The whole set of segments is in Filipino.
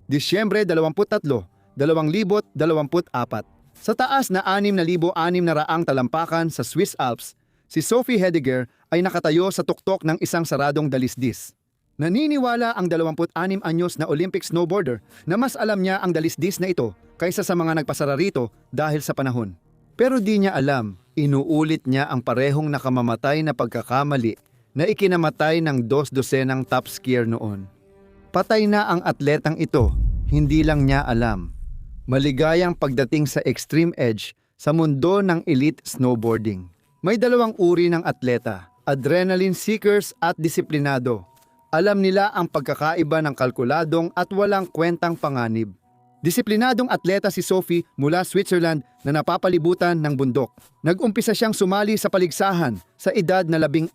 Disyembre 23, 2024. Sa taas na 6,600 talampakan sa Swiss Alps, si Sophie Hedegaard ay nakatayo sa tuktok ng isang saradong dalisdis. Naniniwala ang 26 anyos na Olympic snowboarder na mas alam niya ang dalisdis na ito kaysa sa mga nagpasara rito dahil sa panahon. Pero di niya alam, inuulit niya ang parehong nakamamatay na pagkakamali na ikinamatay ng 2 dosenang top skier noon. Patay na ang atletang ito, hindi lang niya alam. Maligayang pagdating sa extreme edge sa mundo ng elite snowboarding. May dalawang uri ng atleta, adrenaline seekers at disiplinado. Alam nila ang pagkakaiba ng kalkuladong at walang kwentang panganib. Disiplinadong atleta si Sophie mula Switzerland na napapalibutan ng bundok. Nag-umpisa siyang sumali sa paligsahan sa edad na 16.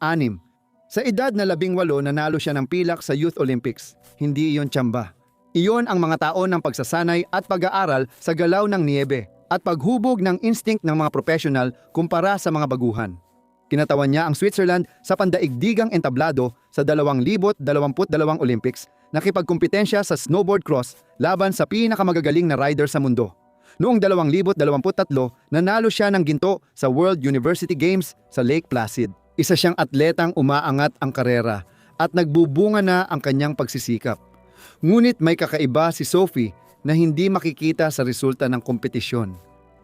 Sa edad na 18 nanalo siya ng pilak sa Youth Olympics. Hindi iyon tsamba. Iyon ang mga taon ng pagsasanay at pag-aaral sa galaw ng niebe at paghubog ng instinct ng mga profesional kumpara sa mga baguhan. Kinatawan niya ang Switzerland sa pandaigdigang entablado sa 2022 Olympics, nakipagkumpetensya sa snowboard cross laban sa pinakamagagaling na rider sa mundo. Noong 2023, nanalo siya ng ginto sa World University Games sa Lake Placid. Isa siyang atletang umaangat ang karera at nagbubunga na ang kanyang pagsisikap. Ngunit may kakaiba si Sophie na hindi makikita sa resulta ng kompetisyon.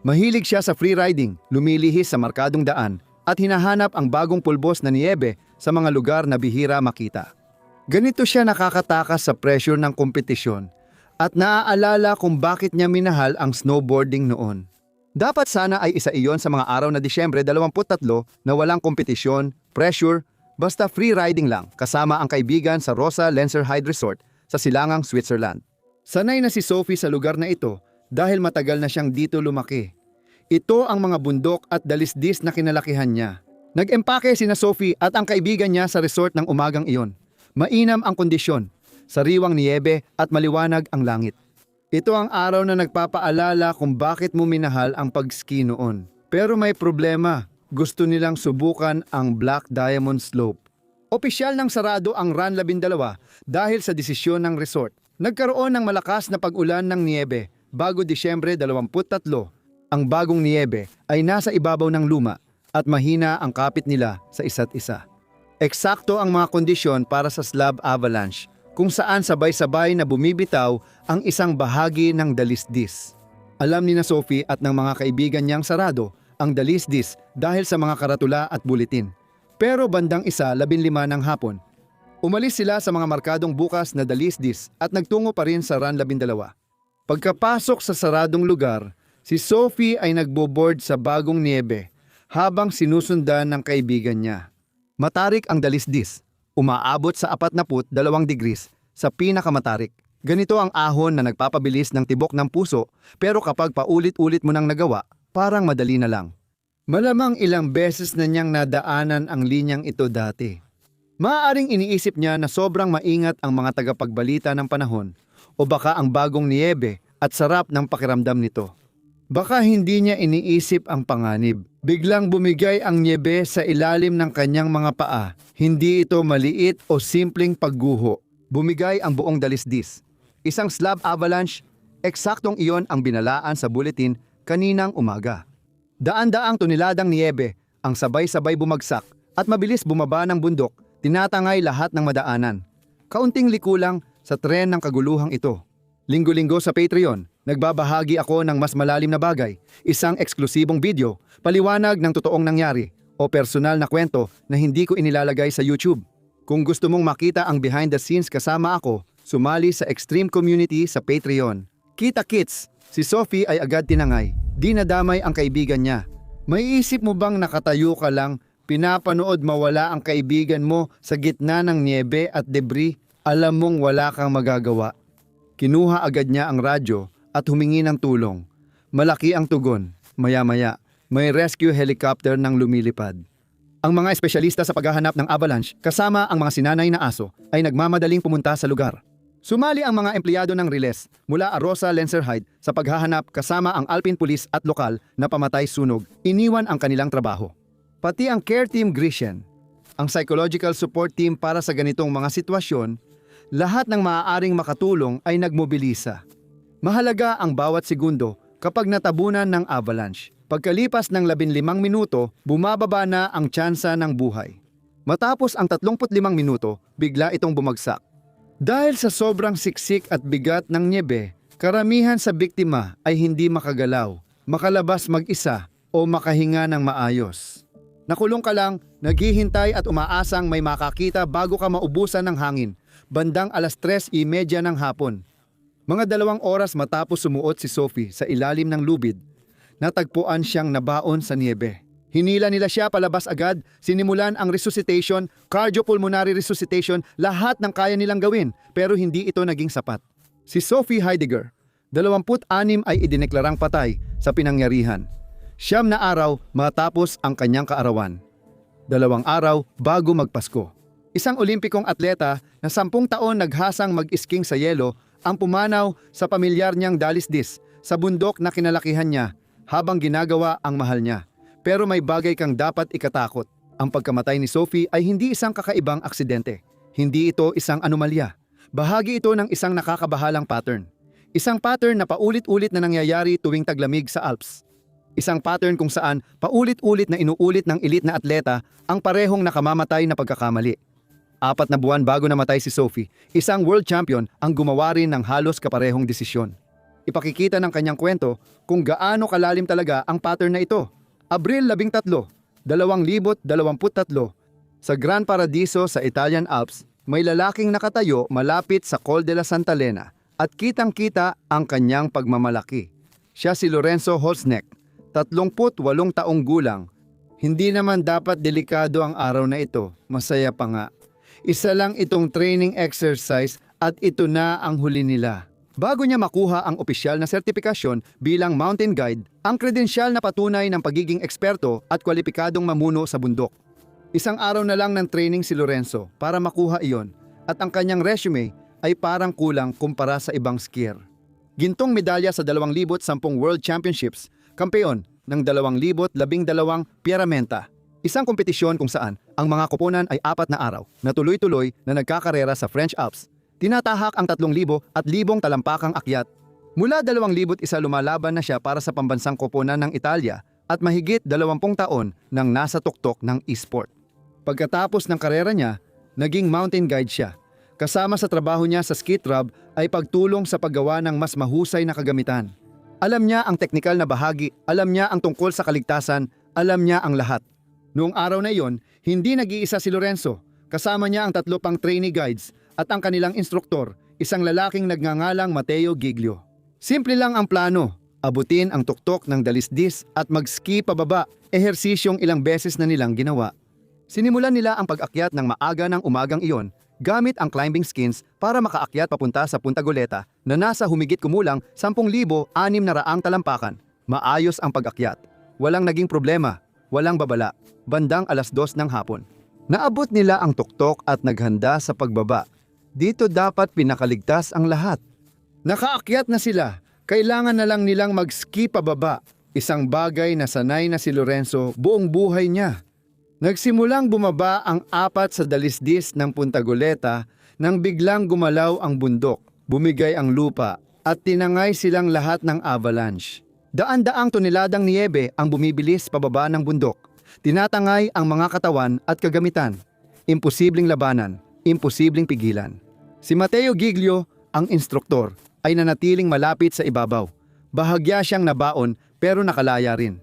Mahilig siya sa freeriding, lumilihis sa markadong daan, at hinahanap ang bagong pulbos na niebe sa mga lugar na bihira makita. Ganito siya nakakatakas sa pressure ng kompetisyon at naaalala kung bakit niya minahal ang snowboarding noon. Dapat sana ay isa iyon sa mga araw na Disyembre 23 na walang kompetisyon, pressure, basta free riding lang kasama ang kaibigan sa Rosa Lenzerheide Resort sa Silangang, Switzerland. Sanay na si Sophie sa lugar na ito dahil matagal na siyang dito lumaki. Ito ang mga bundok at dalisdis na kinalakihan niya. Nag-empake sina Sophie at ang kaibigan niya sa resort ng umagang iyon. Mainam ang kondisyon, sariwang niyebe at maliwanag ang langit. Ito ang araw na nagpapaalala kung bakit mo minahal ang pag-ski noon. Pero may problema, gusto nilang subukan ang Black Diamond Slope. Opisyal ng sarado ang Run 12 dahil sa desisyon ng resort. Nagkaroon ng malakas na pag-ulan ng niyebe bago Disyembre 23. Ang bagong niyebe ay nasa ibabaw ng luma at mahina ang kapit nila sa isa't isa. Eksakto ang mga kondisyon para sa slab avalanche kung saan sabay-sabay na bumibitaw ang isang bahagi ng dalisdis. Alam ni na Sophie at ng mga kaibigan niyang sarado ang dalisdis dahil sa mga karatula at buletin. Pero bandang 1:15 ng hapon, umalis sila sa mga markadong bukas na dalisdis at nagtungo pa rin sa Run 12. Pagkapasok sa saradong lugar, si Sophie ay nagbo-board sa bagong niebe habang sinusundan ng kaibigan niya. Matarik ang dalisdis, umaabot sa 42 degrees sa pinakamatarik. Ganito ang ahon na nagpapabilis ng tibok ng puso pero kapag paulit-ulit mo nang nagawa, parang madali na lang. Malamang ilang beses na niyang nadaanan ang linyang ito dati. Maaaring iniisip niya na sobrang maingat ang mga tagapagbalita ng panahon o baka ang bagong niebe at sarap ng pakiramdam nito. Baka hindi niya iniisip ang panganib. Biglang bumigay ang niebe sa ilalim ng kanyang mga paa. Hindi ito maliit o simpleng pagguho. Bumigay ang buong dalisdis. Isang slab avalanche, eksaktong iyon ang binalaan sa bulletin kaninang umaga. Daan-daang toneladang niebe ang sabay-sabay bumagsak at mabilis bumaba ng bundok, tinatangay lahat ng madaanan. Kaunting liko lang sa tren ng kaguluhang ito. Linggo-linggo sa Patreon, nagbabahagi ako ng mas malalim na bagay, isang eksklusibong video, paliwanag ng totoong nangyari, o personal na kwento na hindi ko inilalagay sa YouTube. Kung gusto mong makita ang behind the scenes kasama ako, sumali sa Extreme Community sa Patreon. Kita-kits, si Sophie ay agad tinangay, di nadamay ang kaibigan niya. May isip mo bang nakatayo ka lang, pinapanood mawala ang kaibigan mo sa gitna ng niebe at debris, alam mong wala kang magagawa. Kinuha agad niya ang radyo at humingi ng tulong. Malaki ang tugon. Maya-maya, may rescue helicopter nang lumilipad. Ang mga espesyalista sa paghahanap ng avalanche kasama ang mga sinanay na aso ay nagmamadaling pumunta sa lugar. Sumali ang mga empleyado ng Riles mula Rosa Lenzerheide sa paghahanap kasama ang Alpine Police at lokal na pamatay sunog. Iniwan ang kanilang trabaho. Pati ang care team Grecian, ang psychological support team para sa ganitong mga sitwasyon, Lahat ng maaaring makatulong ay nagmobilisa. Mahalaga ang bawat segundo kapag natabunan ng avalanche. Pagkalipas ng 15 minuto, bumababa na ang tsansa ng buhay. Matapos ang 35 minuto, bigla itong bumagsak. Dahil sa sobrang siksik at bigat ng nyebe, karamihan sa biktima ay hindi makagalaw, makalabas mag-isa o makahinga ng maayos. Nakulong ka lang, naghihintay at umaasang may makakita bago ka maubusan ng hangin, bandang 3:30 ng hapon. Mga 2 oras matapos sumuot si Sophie sa ilalim ng lubid, natagpuan siyang nabaon sa niebe. Hinila nila siya palabas agad, sinimulan ang resuscitation, cardiopulmonary resuscitation, lahat ng kaya nilang gawin, pero hindi ito naging sapat. Si Sophie Heidegger, 26 ay idineklarang patay sa pinangyarihan. 9 na araw matapos ang kanyang kaarawan. 2 araw bago magpasko. Isang olimpikong atleta na 10 taon naghasang mag-isking sa yelo ang pumanaw sa pamilyar niyang dalisdis sa bundok na kinalakihan niya habang ginagawa ang mahal niya. Pero may bagay kang dapat ikatakot. Ang pagkamatay ni Sophie ay hindi isang kakaibang aksidente. Hindi ito isang anomalya. Bahagi ito ng isang nakakabahalang pattern. Isang pattern na paulit-ulit na nangyayari tuwing taglamig sa Alps. Isang pattern kung saan paulit-ulit na inuulit ng elite na atleta ang parehong nakamamatay na pagkakamali. 4 na buwan bago namatay si Sophie, isang world champion ang gumawa rin ng halos kaparehong desisyon. Ipakikita ng kanyang kwento kung gaano kalalim talaga ang pattern na ito. Abril 13, 2023, sa Gran Paradiso sa Italian Alps, may lalaking nakatayo malapit sa Col de la Santa Elena at kitang-kita ang kanyang pagmamalaki. Siya si Lorenzo Holznecht, 38 taong gulang. Hindi naman dapat delikado ang araw na ito, masaya pa nga. Isa lang itong training exercise at ito na ang huli nila. Bago niya makuha ang opisyal na sertipikasyon bilang mountain guide, ang kredensyal na patunay ng pagiging eksperto at kwalipikadong mamuno sa bundok. Isang araw na lang ng training si Lorenzo para makuha iyon at ang kanyang resume ay parang kulang kumpara sa ibang skier. Gintong medalya sa 2010 World Championships, kampeon ng 2012 Pierramenta. Isang kompetisyon kung saan ang mga koponan ay 4 na araw na tuloy-tuloy na nagkakarera sa French Alps. Tinatahak ang 3,000 at 1,000 talampakang akyat. Mula 2001 lumalaban na siya para sa pambansang koponan ng Italia at mahigit 20 taon nang nasa tuktok ng e-sport. Pagkatapos ng karera niya, naging mountain guide siya. Kasama sa trabaho niya sa ski trub ay pagtulong sa paggawa ng mas mahusay na kagamitan. Alam niya ang teknikal na bahagi, alam niya ang tungkol sa kaligtasan, alam niya ang lahat. Noong araw na iyon, hindi nag-iisa si Lorenzo. Kasama niya ang 3 pang trainee guides at ang kanilang instruktor, isang lalaking nagngangalang Matteo Giglio. Simple lang ang plano, abutin ang tuktok ng dalisdis at mag-ski pababa, ehersisyong ilang beses na nilang ginawa. Sinimulan nila ang pag-akyat ng maaga ng umagang iyon gamit ang climbing skins para makaakyat papunta sa Punta Goleta na nasa humigit kumulang 10,600 talampakan. Maayos ang pag-akyat. Walang naging problema, walang babala. Bandang 2:00 ng hapon. Naabot nila ang tuktok at naghanda sa pagbaba. Dito dapat pinakaligtas ang lahat. Nakaakyat na sila, kailangan na lang nilang mag-ski pababa. Isang bagay na sanay na si Lorenzo buong buhay niya. Nagsimulang bumaba ang 4 sa dalisdis ng Punta Goleta nang biglang gumalaw ang bundok, bumigay ang lupa at tinangay silang lahat ng avalanche. Daan-daang toneladang niyebe ang bumibilis pababa ng bundok. Tinatangay ang mga katawan at kagamitan. Imposibleng labanan, imposibleng pigilan. Si Matteo Giglio, ang instruktor, ay nanatiling malapit sa ibabaw. Bahagya siyang nabaon pero nakalaya rin.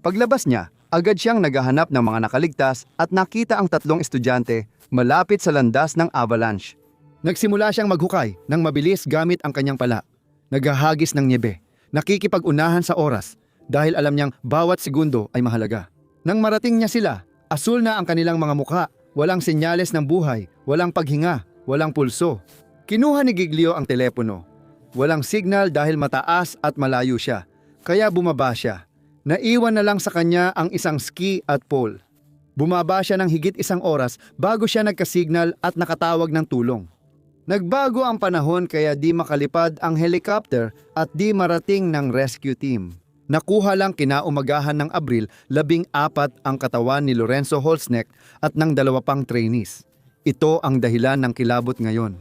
Paglabas niya, agad siyang naghahanap ng mga nakaligtas at nakita ang 3 estudyante malapit sa landas ng avalanche. Nagsimula siyang maghukay ng mabilis gamit ang kanyang pala. Naghahagis ng nyebe, nakikipag-unahan sa oras dahil alam niyang bawat segundo ay mahalaga. Nang marating niya sila, asul na ang kanilang mga mukha, walang senyales ng buhay, walang paghinga, walang pulso. Kinuha ni Giglio ang telepono. Walang signal dahil mataas at malayo siya, kaya bumaba siya. Naiwan na lang sa kanya ang isang ski at pole. Bumaba siya ng higit 1 oras bago siya nagkasignal at nakatawag ng tulong. Nagbago ang panahon kaya di makalipad ang helicopter at di marating ng rescue team. Nakuha lang kinaumagahan ng Abril 14 ang katawan ni Lorenzo Holznecht at ng 2 pang trainees. Ito ang dahilan ng kilabot ngayon.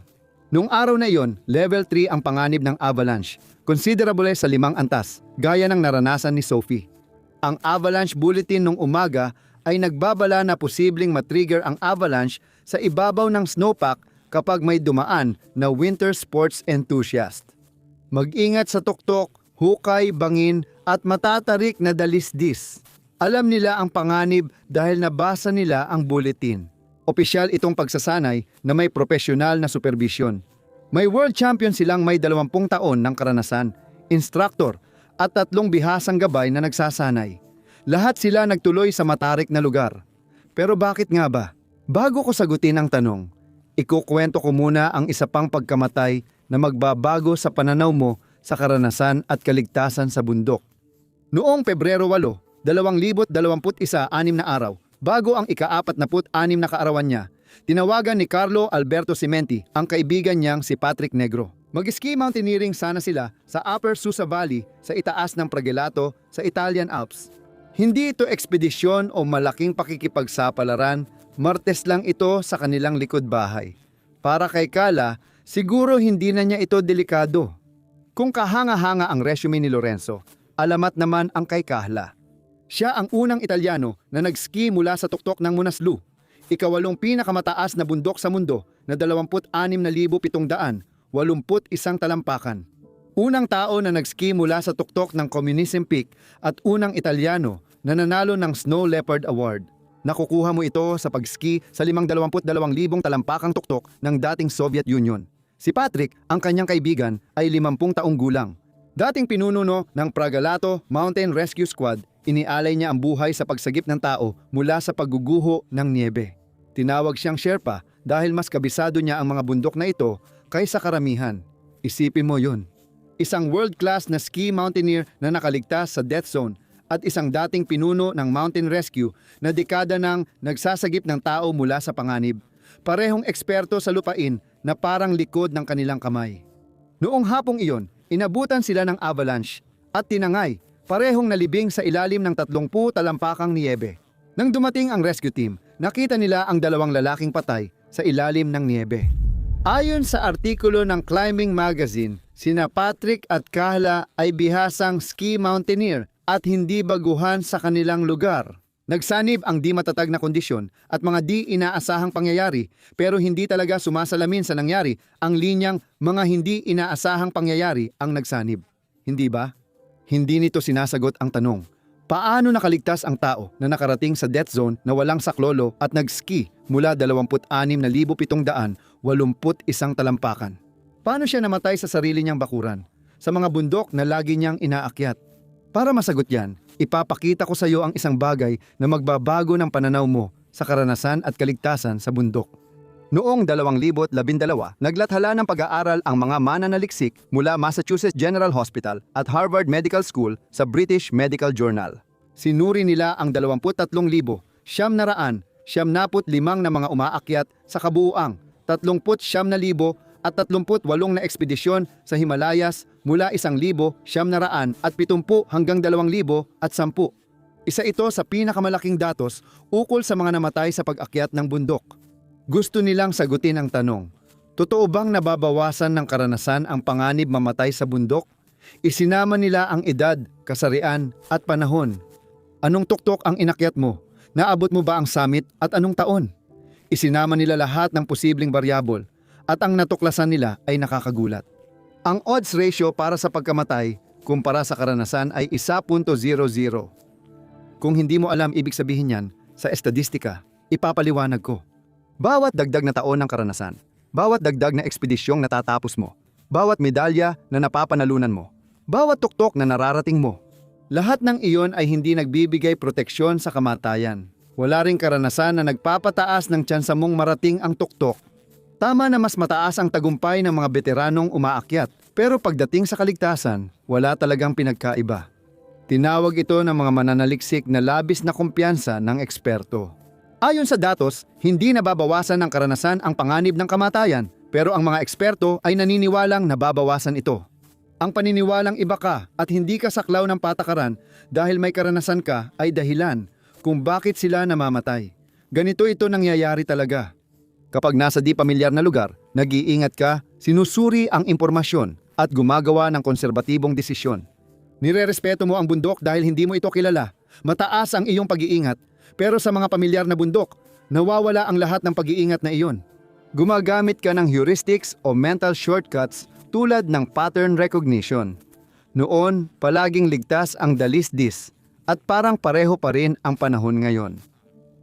Noong araw na iyon, level 3 ang panganib ng avalanche, considerable sa 5 antas, gaya ng naranasan ni Sophie. Ang avalanche bulletin nung umaga ay nagbabala na posibleng matrigger ang avalanche sa ibabaw ng snowpack kapag may dumaan na winter sports enthusiast. Mag-ingat sa tuktok, hukay, bangin at matatarik na dalisdis. Alam nila ang panganib dahil nabasa nila ang bulletin. Opisyal itong pagsasanay na may profesional na supervision. May world champion silang may 20 taon ng karanasan, instructor at 3 bihasang gabay na nagsasanay. Lahat sila nagtuloy sa matarik na lugar. Pero bakit nga ba? Bago ko sagutin ang tanong, ikukwento ko muna ang isa pang pagkamatay na magbabago sa pananaw mo sa karanasan at kaligtasan sa bundok. Noong Pebrero 8, 2021, 6 na araw, bago ang ika-46 na kaarawan niya, tinawagan ni Carlo Alberto Cimenti ang kaibigan niyang si Patrick Negro. Mag-ski mountaineering sana sila sa Upper Susa Valley sa itaas ng Pragelato sa Italian Alps. Hindi ito ekspedisyon o malaking pakikipagsapalaran, martes lang ito sa kanilang likod bahay. Para kay Kala, siguro hindi na niya ito delikado. Kung kahanga-hanga ang resume ni Lorenzo, alamat naman ang kay Kahla. Siya ang unang Italyano na nag-ski mula sa tuktok ng Munaslu, ika-8 pinakamataas na bundok sa mundo na 26,781 talampakan. Unang tao na nag-ski mula sa tuktok ng Communism Peak at unang Italyano na nanalo ng Snow Leopard Award. Nakukuha mo ito sa pag-ski sa 52,000 talampakang tuktok ng dating Soviet Union. Si Patrick, ang kanyang kaibigan, ay 50 taong gulang. Dating pinuno ng Pragelato Mountain Rescue Squad, inialay niya ang buhay sa pagsagip ng tao mula sa pagguguho ng niebe. Tinawag siyang Sherpa dahil mas kabisado niya ang mga bundok na ito kaysa karamihan. Isipin mo yun. Isang world-class na ski mountaineer na nakaligtas sa death zone at isang dating pinuno ng mountain rescue na dekada nang nagsasagip ng tao mula sa panganib. Parehong eksperto sa lupain na parang likod ng kanilang kamay. Noong hapong iyon, inabutan sila ng avalanche at tinangay, parehong nalibing sa ilalim ng 30 talampakang niebe. Nang dumating ang rescue team, nakita nila ang 2 lalaking patay sa ilalim ng niebe. Ayon sa artikulo ng Climbing Magazine, sina Patrick at Kahla ay bihasang ski mountaineer at hindi baguhan sa kanilang lugar. Nagsanib ang di matatag na kondisyon at mga di inaasahang pangyayari pero hindi talaga sumasalamin sa nangyari ang linyang mga hindi inaasahang pangyayari ang nagsanib. Hindi ba? Hindi nito sinasagot ang tanong. Paano nakaligtas ang tao na nakarating sa death zone na walang saklolo at nag-ski mula 26,781 talampakan? Paano siya namatay sa sarili niyang bakuran, sa mga bundok na lagi niyang inaakyat? Para masagot yan, ipapakita ko sa iyo ang isang bagay na magbabago ng pananaw mo sa karanasan at kaligtasan sa bundok. Noong 2012, naglathala ng pag-aaral ang mga mananaliksik mula Massachusetts General Hospital at Harvard Medical School sa British Medical Journal. Sinuri nila ang 23,775 na mga umaakyat sa kabuuang 39,000 at 38 na ekspedisyon sa Himalayas mula 1,770 hanggang 2,010. Isa ito sa pinakamalaking datos ukol sa mga namatay sa pag-akyat ng bundok. Gusto nilang sagutin ang tanong, totoo bang nababawasan ng karanasan ang panganib mamatay sa bundok? Isinama nila ang edad, kasarian at panahon. Anong tuktok ang inakyat mo? Naabot mo ba ang summit at anong taon? Isinama nila lahat ng posibleng variable at ang natuklasan nila ay nakakagulat. Ang odds ratio para sa pagkamatay kumpara sa karanasan ay 1.00. Kung hindi mo alam ibig sabihin yan, sa estadistika, ipapaliwanag ko. Bawat dagdag na taon ng karanasan, bawat dagdag na ekspedisyong natatapos mo, bawat medalya na napapanalunan mo, bawat tuktok na nararating mo, lahat ng iyon ay hindi nagbibigay proteksyon sa kamatayan. Wala ring karanasan na nagpapataas ng tsansa mong marating ang tuktok. Tama na mas mataas ang tagumpay ng mga veteranong umaakyat, pero pagdating sa kaligtasan, wala talagang pinagkaiba. Tinawag ito ng mga mananaliksik na labis na kumpiyansa ng eksperto. Ayon sa datos, hindi nababawasan ng karanasan ang panganib ng kamatayan, pero ang mga eksperto ay naniniwalang nababawasan ito. Ang paniniwalang iba ka at hindi ka saklaw ng patakaran dahil may karanasan ka ay dahilan kung bakit sila namamatay. Ganito ito nangyayari talaga. Kapag nasa di pamilyar na lugar, Nag-iingat ka, sinusuri ang impormasyon at gumagawa ng konserbatibong desisyon. Nirerespeto mo ang bundok dahil hindi mo ito kilala. Mataas ang iyong pag-iingat, pero sa mga pamilyar na bundok, nawawala ang lahat ng pag-iingat na iyon. Gumagamit ka ng heuristics o mental shortcuts tulad ng pattern recognition. Noon, palaging ligtas ang dalisdis at parang pareho pa rin ang panahon ngayon.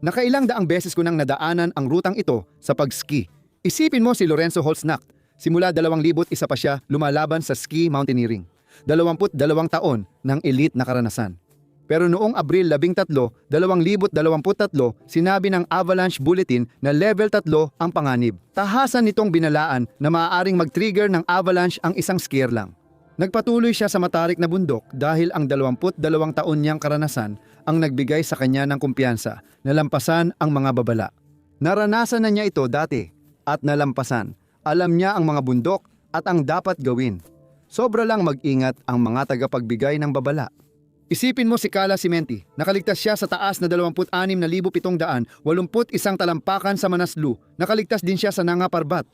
Nakailang daang beses ko nang nadaanan ang rutang ito sa pag-ski. Isipin mo si Lorenzo Holznacht. Simula 2001 pa siya lumalaban sa ski mountaineering. 22 taon ng elite na karanasan. Pero noong Abril 13, 2023, sinabi ng Avalanche Bulletin na level 3 ang panganib. Tahasan nitong binalaan na maaaring mag-trigger ng avalanche ang isang skier lang. Nagpatuloy siya sa matarik na bundok dahil ang 22 taon niyang karanasan ang nagbigay sa kanya ng kumpiyansa na lampasan ang mga babala. Naranasan na niya ito dati at nalampasan. Alam niya ang mga bundok at ang dapat gawin. Sobra lang mag-ingat ang mga tagapagbigay ng babala. Isipin mo si Kala Cimenti, nakaligtas siya sa taas na 26,781 talampakan sa Manaslu, nakaligtas din siya sa Nanga Parbat.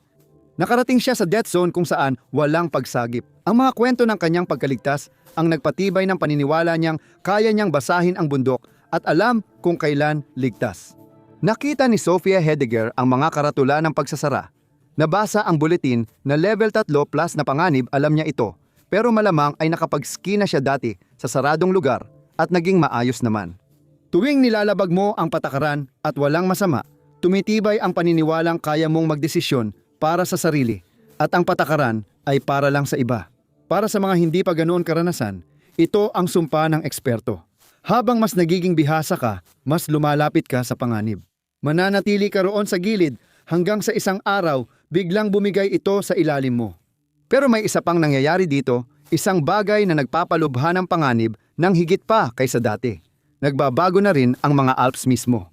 Nakarating siya sa death zone kung saan walang pagsagip. Ang mga kwento ng kanyang pagkaligtas ang nagpatibay ng paniniwala niyang kaya niyang basahin ang bundok at alam kung kailan ligtas. Nakita ni Sofia Hedegaard ang mga karatula ng pagsasara. Nabasa ang bulletin na level 3 plus na panganib, alam niya ito. Pero malamang ay nakapag-ski na siya dati sa saradong lugar at naging maayos naman. Tuwing nilalabag mo ang patakaran at walang masama, tumitibay ang paniniwalang kaya mong magdesisyon para sa sarili at ang patakaran ay para lang sa iba. Para sa mga hindi pa ganoon karanasan, ito ang sumpa ng eksperto. Habang mas nagiging bihasa ka, mas lumalapit ka sa panganib. Mananatili ka roon sa gilid hanggang sa isang araw biglang bumigay ito sa ilalim mo. Pero may isa pang nangyayari dito, isang bagay na nagpapalubha ng panganib ng higit pa kaysa dati. Nagbabago na rin ang mga Alps mismo.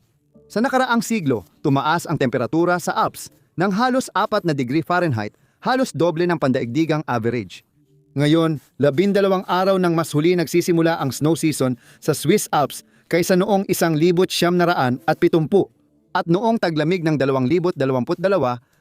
Sa nakaraang siglo, tumaas ang temperatura sa Alps ng halos 4 na degree Fahrenheit, halos doble ng pandaigdigang average. Ngayon, 12 araw nang mas huli nagsisimula ang snow season sa Swiss Alps kaysa noong 1970 at noong taglamig ng 2022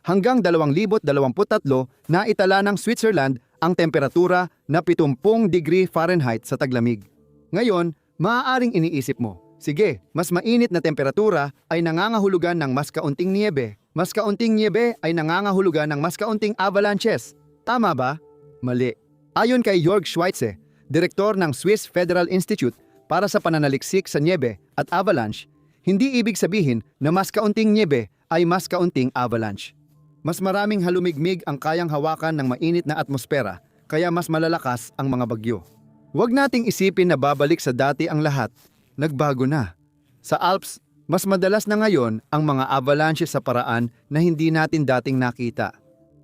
hanggang 2023 na itala ng Switzerland ang temperatura na 70 degree Fahrenheit sa taglamig. Ngayon, maaaring iniisip mo, sige, mas mainit na temperatura ay nangangahulugan ng mas kaunting niebe. Mas kaunting niebe ay nangangahulugan ng mas kaunting avalanches. Tama ba? Mali. Ayon kay Jörg Schweitze, direktor ng Swiss Federal Institute para sa pananaliksik sa niebe at avalanche, hindi ibig sabihin na mas kaunting niebe ay mas kaunting avalanche. Mas maraming halumigmig ang kayang hawakan ng mainit na atmosfera, kaya mas malalakas ang mga bagyo. Huwag nating isipin na babalik sa dati ang lahat. Nagbago na. Sa Alps, mas madalas na ngayon ang mga avalanches sa paraan na hindi natin dating nakita.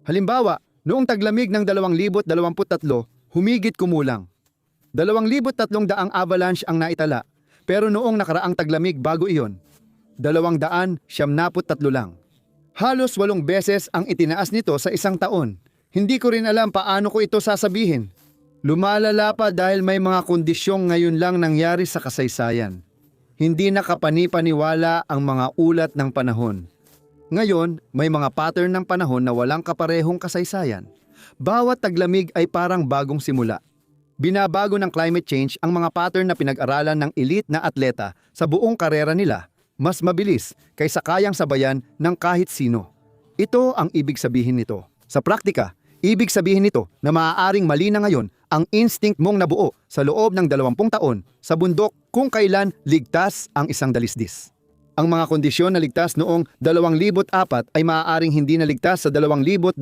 Halimbawa, noong taglamig ng 2023, humigit kumulang 2,300 avalanche ang naitala, pero noong nakaraang taglamig bago iyon, 273 lang. Halos 8 beses ang itinaas nito sa isang taon. Hindi ko rin alam paano ko ito sasabihin. Lumalala pa dahil may mga kondisyong ngayon lang nangyari sa kasaysayan. Hindi nakapani-paniwala ang mga ulat ng panahon. Ngayon, may mga pattern ng panahon na walang kaparehong kasaysayan. Bawat taglamig ay parang bagong simula. Binabago ng climate change ang mga pattern na pinag-aralan ng elite na atleta sa buong karera nila. Mas mabilis kaysa kayang sabayan ng kahit sino. Ito ang ibig sabihin nito. Sa praktika, ibig sabihin nito na maaaring mali na ngayon ang instinct mong nabuo sa loob ng 20 taon sa bundok kung kailan ligtas ang isang dalisdis. Ang mga kondisyon na ligtas noong 2004 ay maaaring hindi naligtas sa 2024.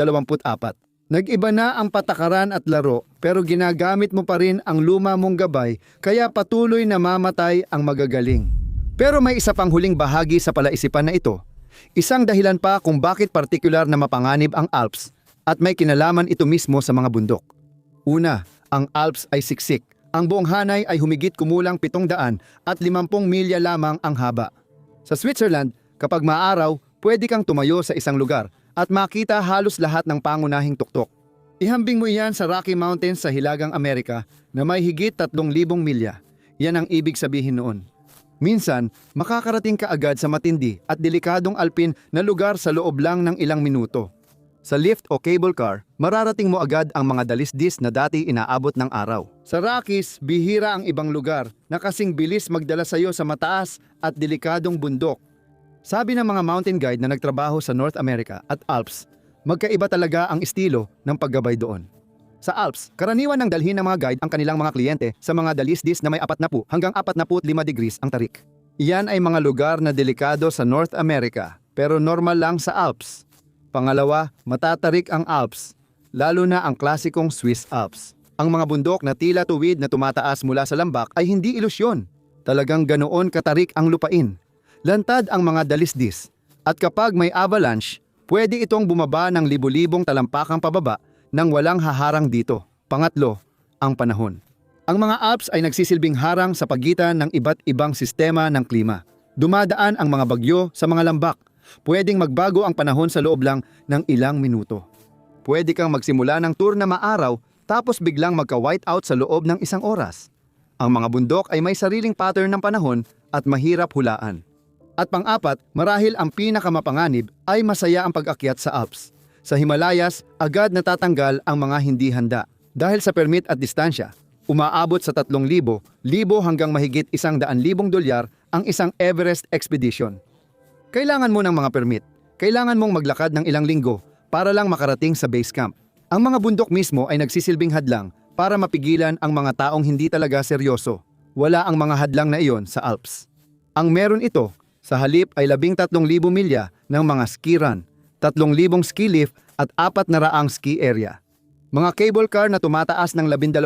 Nag-iba na ang patakaran at laro pero ginagamit mo pa rin ang luma mong gabay kaya patuloy na mamatay ang magagaling. Pero may isa pang huling bahagi sa palaisipan na ito. Isang dahilan pa kung bakit partikular na mapanganib ang Alps at may kinalaman ito mismo sa mga bundok. Una, ang Alps ay siksik. Ang buong hanay ay humigit kumulang 750 milya lamang ang haba. Sa Switzerland, kapag maaraw, pwede kang tumayo sa isang lugar at makita halos lahat ng pangunahing tuktok. Ihambing mo iyan sa Rocky Mountains sa Hilagang Amerika na may higit 3,000 milya. Yan ang ibig sabihin noon. Minsan, makakarating ka agad sa matindi at delikadong alpin na lugar sa loob lang ng ilang minuto. Sa lift o cable car, mararating mo agad ang mga dalisdis na dati inaabot ng araw. Sa Rockies, bihira ang ibang lugar na kasing bilis magdala sa iyo sa mataas at delikadong bundok. Sabi ng mga mountain guide na nagtrabaho sa North America at Alps, magkaiba talaga ang estilo ng paggabay doon. Sa Alps, karaniwan ng dalhin ng mga guide ang kanilang mga kliyente sa mga dalisdis na may 40 hanggang 45 degrees ang tarik. Iyan ay mga lugar na delikado sa North America, pero normal lang sa Alps. Pangalawa, matatarik ang Alps, lalo na ang klasikong Swiss Alps. Ang mga bundok na tila tuwid na tumataas mula sa lambak ay hindi ilusyon. Talagang ganoon katarik ang lupain. Lantad ang mga dalisdis, at kapag may avalanche, pwede itong bumaba ng libu-libong talampakang pababa nang walang haharang dito. Pangatlo, ang panahon. Ang mga Alps ay nagsisilbing harang sa pagitan ng iba't ibang sistema ng klima. Dumadaan ang mga bagyo sa mga lambak. Pwedeng magbago ang panahon sa loob lang ng ilang minuto. Pwede kang magsimula ng tour na maaraw tapos biglang magka-whiteout sa loob ng 1 oras. Ang mga bundok ay may sariling pattern ng panahon at mahirap hulaan. At pang-apat, marahil ang pinakamapanganib ay masaya ang pag-akyat sa Alps. Sa Himalayas, agad natatanggal ang mga hindi handa. Dahil sa permit at distansya, umaabot sa 3,000 hanggang mahigit 100,000 dolyar ang isang Everest expedition. Kailangan mo ng mga permit. Kailangan mong maglakad ng ilang linggo para lang makarating sa base camp. Ang mga bundok mismo ay nagsisilbing hadlang para mapigilan ang mga taong hindi talaga seryoso. Wala ang mga hadlang na iyon sa Alps. Ang meron ito, sa halip ay 13,000 milya ng mga ski run, 3,000 ski lift at 400 ski area. Mga cable car na tumataas ng 12,000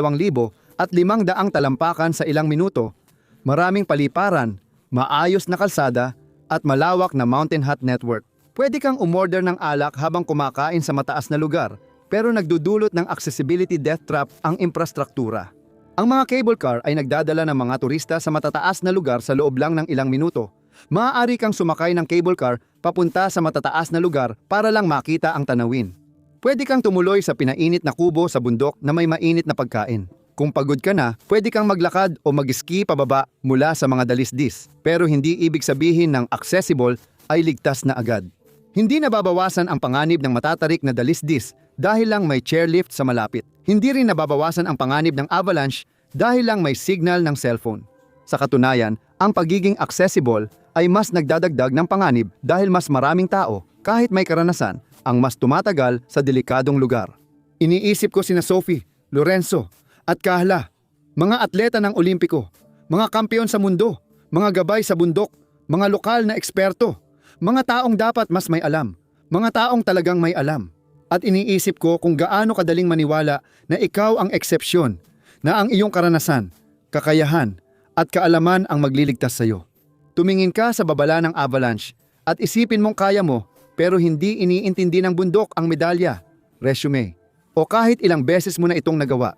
at 500 talampakan sa ilang minuto, maraming paliparan, maayos na kalsada, at malawak na mountain hut network. Pwede kang umorder ng alak habang kumakain sa mataas na lugar, pero nagdudulot ng accessibility death trap ang infrastruktura. Ang mga cable car ay nagdadala ng mga turista sa matataas na lugar sa loob lang ng ilang minuto. Maaari kang sumakay ng cable car papunta sa matataas na lugar para lang makita ang tanawin. Pwede kang tumuloy sa pinainit na kubo sa bundok na may mainit na pagkain. Kung pagod ka na, pwede kang maglakad o mag-ski pababa mula sa mga dalisdis. Pero hindi ibig sabihin ng accessible ay ligtas na agad. Hindi nababawasan ang panganib ng matatarik na dalisdis dahil lang may chairlift sa malapit. Hindi rin nababawasan ang panganib ng avalanche dahil lang may signal ng cellphone. Sa katunayan, ang pagiging accessible ay mas nagdadagdag ng panganib dahil mas maraming tao, kahit may karanasan, ang mas tumatagal sa delikadong lugar. Iniisip ko sina Sophie, Lorenzo, at Carla, mga atleta ng Olimpiko, mga kampeon sa mundo, mga gabay sa bundok, mga lokal na eksperto, mga taong dapat mas may alam, mga taong talagang may alam. At iniisip ko kung gaano kadaling maniwala na ikaw ang eksepsyon, na ang iyong karanasan, kakayahan, at kaalaman ang magliligtas sa iyo. Tumingin ka sa babala ng avalanche at isipin mong kaya mo pero hindi iniintindi ng bundok ang medalya, resume, o kahit ilang beses mo na itong nagawa.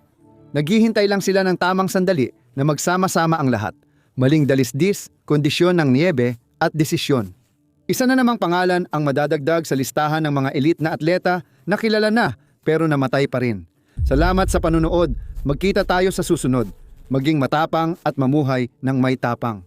Naghihintay lang sila ng tamang sandali na magsama-sama ang lahat. Maling dalisdis, kondisyon ng niebe at desisyon. Isa na namang pangalan ang madadagdag sa listahan ng mga elite na atleta na kilala na pero namatay pa rin. Salamat sa panunood. Magkita tayo sa susunod. Maging matapang at mamuhay ng may tapang.